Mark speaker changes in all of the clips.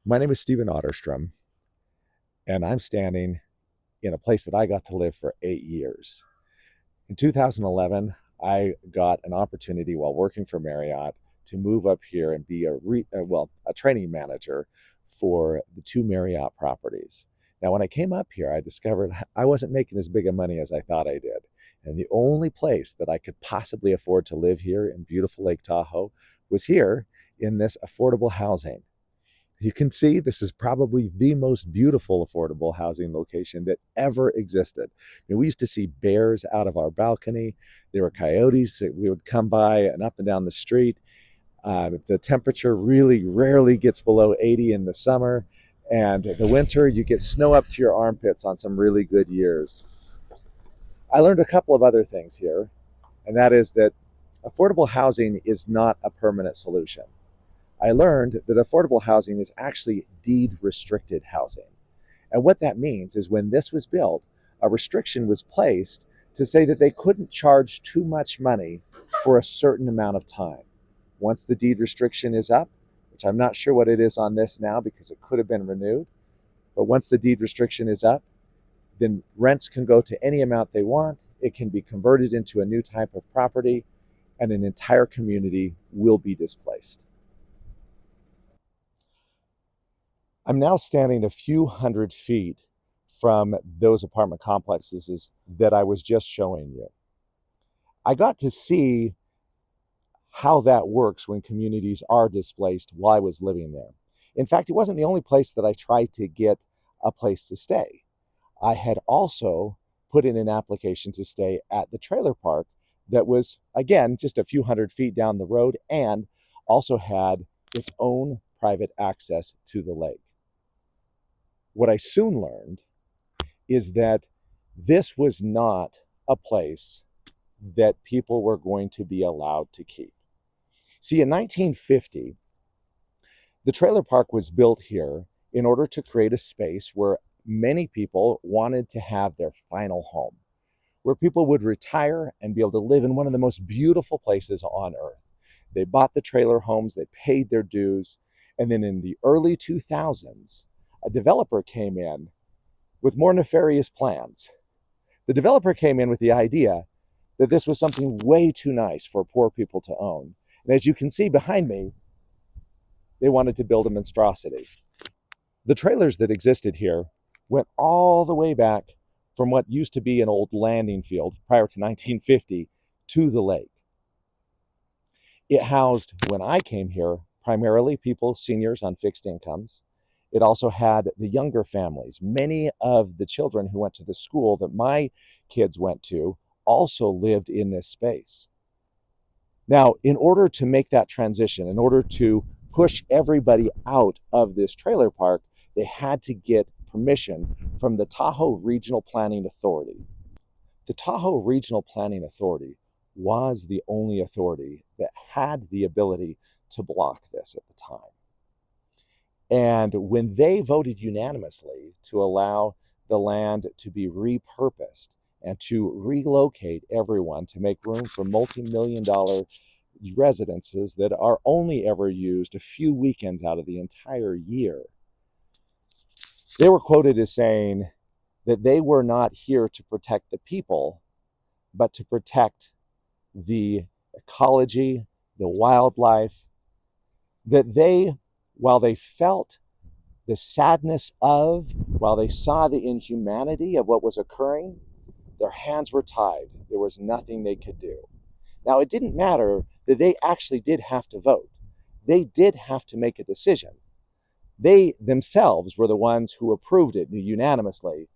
Speaker 1: My name is Stephen Otterstrom, and I'm standing in a place that I got to live for 8 years. In 2011, I got an opportunity while working for Marriott to move up here and be a training manager for the two Marriott properties. Now, when I came up here, I discovered I wasn't making as big of money as I thought I did. And the only place that I could possibly afford to live here in beautiful Lake Tahoe was here in this affordable housing. You can see this is probably the most beautiful affordable housing location that ever existed. We used to see bears out of our balcony. There were coyotes that we would come by and up and down the street. The temperature really rarely gets below 80 in the summer. And the winter, you get snow up to your armpits on some really good years. I learned a couple of other things here, and that is that affordable housing is not a permanent solution. I learned that affordable housing is actually deed restricted housing. And what that means is when this was built, a restriction was placed to say that they couldn't charge too much money for a certain amount of time. Once the deed restriction is up, which I'm not sure what it is on this now because it could have been renewed, but once the deed restriction is up, then rents can go to any amount they want. It can be converted into a new type of property, and an entire community will be displaced. I'm now standing a few hundred feet from those apartment complexes that I was just showing you. I got to see how that works when communities are displaced while I was living there. In fact, it wasn't the only place that I tried to get a place to stay. I had also put in an application to stay at the trailer park that was, again, just a few hundred feet down the road and also had its own private access to the lake. What I soon learned is that this was not a place that people were going to be allowed to keep. See, in 1950, the trailer park was built here in order to create a space where many people wanted to have their final home, where people would retire and be able to live in one of the most beautiful places on earth. They bought the trailer homes, they paid their dues, and then in the early 2000s, a developer came in with more nefarious plans. The developer came in with the idea that this was something way too nice for poor people to own. And as you can see behind me, they wanted to build a monstrosity. The trailers that existed here went all the way back from what used to be an old landing field prior to 1950 to the lake. It housed, when I came here, primarily people, seniors on fixed incomes. It also had the younger families. Many of the children who went to the school that my kids went to also lived in this space. Now, in order to make that transition, in order to push everybody out of this trailer park, they had to get permission from the Tahoe Regional Planning Authority. The Tahoe Regional Planning Authority was the only authority that had the ability to block this at the time. And when they voted unanimously to allow the land to be repurposed and to relocate everyone to make room for multi-million-dollar residences that are only ever used a few weekends out of the entire year, they were quoted as saying that they were not here to protect the people, but to protect the ecology, the wildlife, that they, while they felt the sadness of, while they saw the inhumanity of what was occurring, their hands were tied. There was nothing they could do. Now, it didn't matter that they actually did have to vote. They did have to make a decision. They themselves were the ones who approved it unanimously.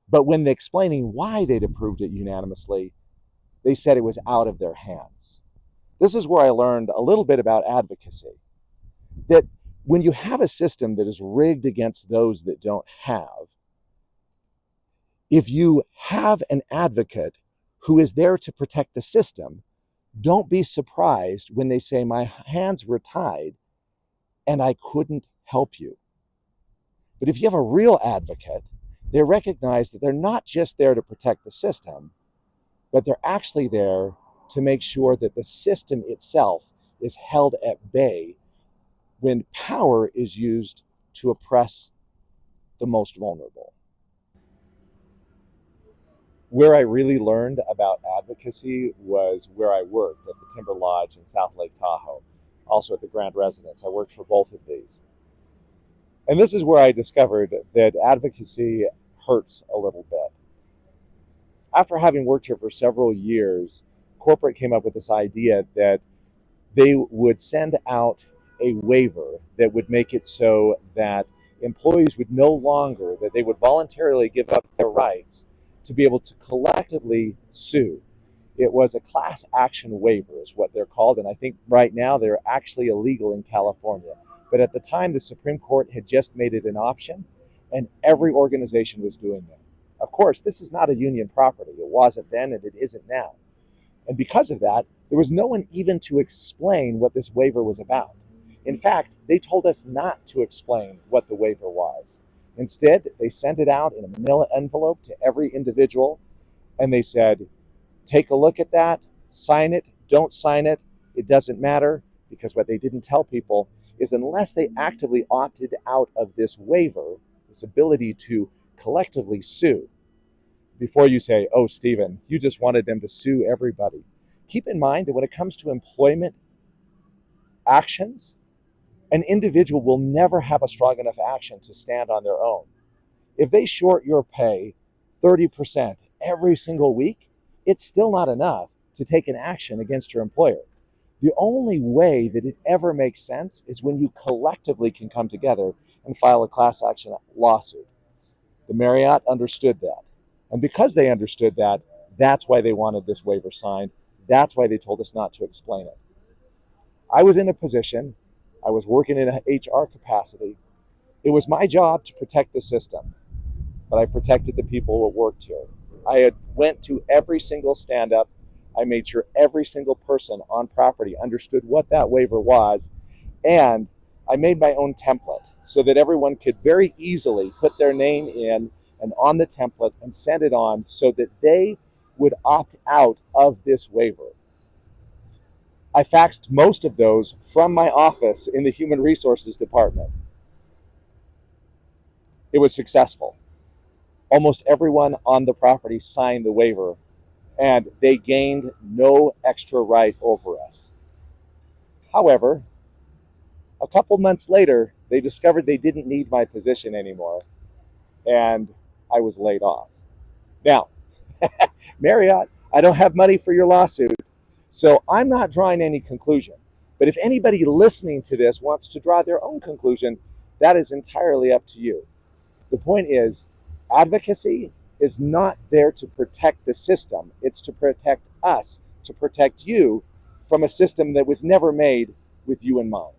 Speaker 1: But when they're explaining why they'd approved it unanimously, they said it was out of their hands. This is where I learned a little bit about advocacy. That when you have a system that is rigged against those that don't have, if you have an advocate who is there to protect the system, don't be surprised when they say, my hands were tied and I couldn't help you. But if you have a real advocate, they recognize that they're not just there to protect the system, but they're actually there to make sure that the system itself is held at bay when power is used to oppress the most vulnerable. Where I really learned about advocacy was where I worked at the Timber Lodge in South Lake Tahoe, also at the Grand Residence. I worked for both of these. And this is where I discovered that advocacy hurts a little bit. After having worked here for several years, corporate came up with this idea that they would send out a waiver that would make it so that employees would no longer, that they would voluntarily give up their rights to be able to collectively sue. It was a class action waiver is what they're called, and I think right now they're actually illegal in California. But at the time, the Supreme Court had just made it an option, and every organization was doing them. Of course, this is not a union property. It wasn't then, and it isn't now. And because of that, there was no one even to explain what this waiver was about. In fact, they told us not to explain what the waiver was. Instead, they sent it out in a manila envelope to every individual, and they said, take a look at that, sign it, don't sign it, it doesn't matter, because what they didn't tell people is unless they actively opted out of this waiver, this ability to collectively sue, before you say, oh, Stephen, you just wanted them to sue everybody. Keep in mind that when it comes to employment actions, an individual will never have a strong enough action to stand on their own. If they short your pay 30% every single week, it's still not enough to take an action against your employer. The only way that it ever makes sense is when you collectively can come together and file a class action lawsuit. The Marriott understood that. And because they understood that, that's why they wanted this waiver signed. That's why they told us not to explain it. I was in a position, I was working in an HR capacity. It was my job to protect the system, but I protected the people who worked here. I had went to every single stand-up. I made sure every single person on property understood what that waiver was, and I made my own template so that everyone could very easily put their name in and on the template and send it on so that they would opt out of this waiver. I faxed most of those from my office in the Human Resources Department. It was successful. Almost everyone on the property signed the waiver, and they gained no extra right over us. However, a couple months later, they discovered they didn't need my position anymore, and I was laid off. Now, Marriott, I don't have money for your lawsuit, so I'm not drawing any conclusion. But if anybody listening to this wants to draw their own conclusion, that is entirely up to you. The point is, advocacy is not there to protect the system. It's to protect us, to protect you from a system that was never made with you in mind.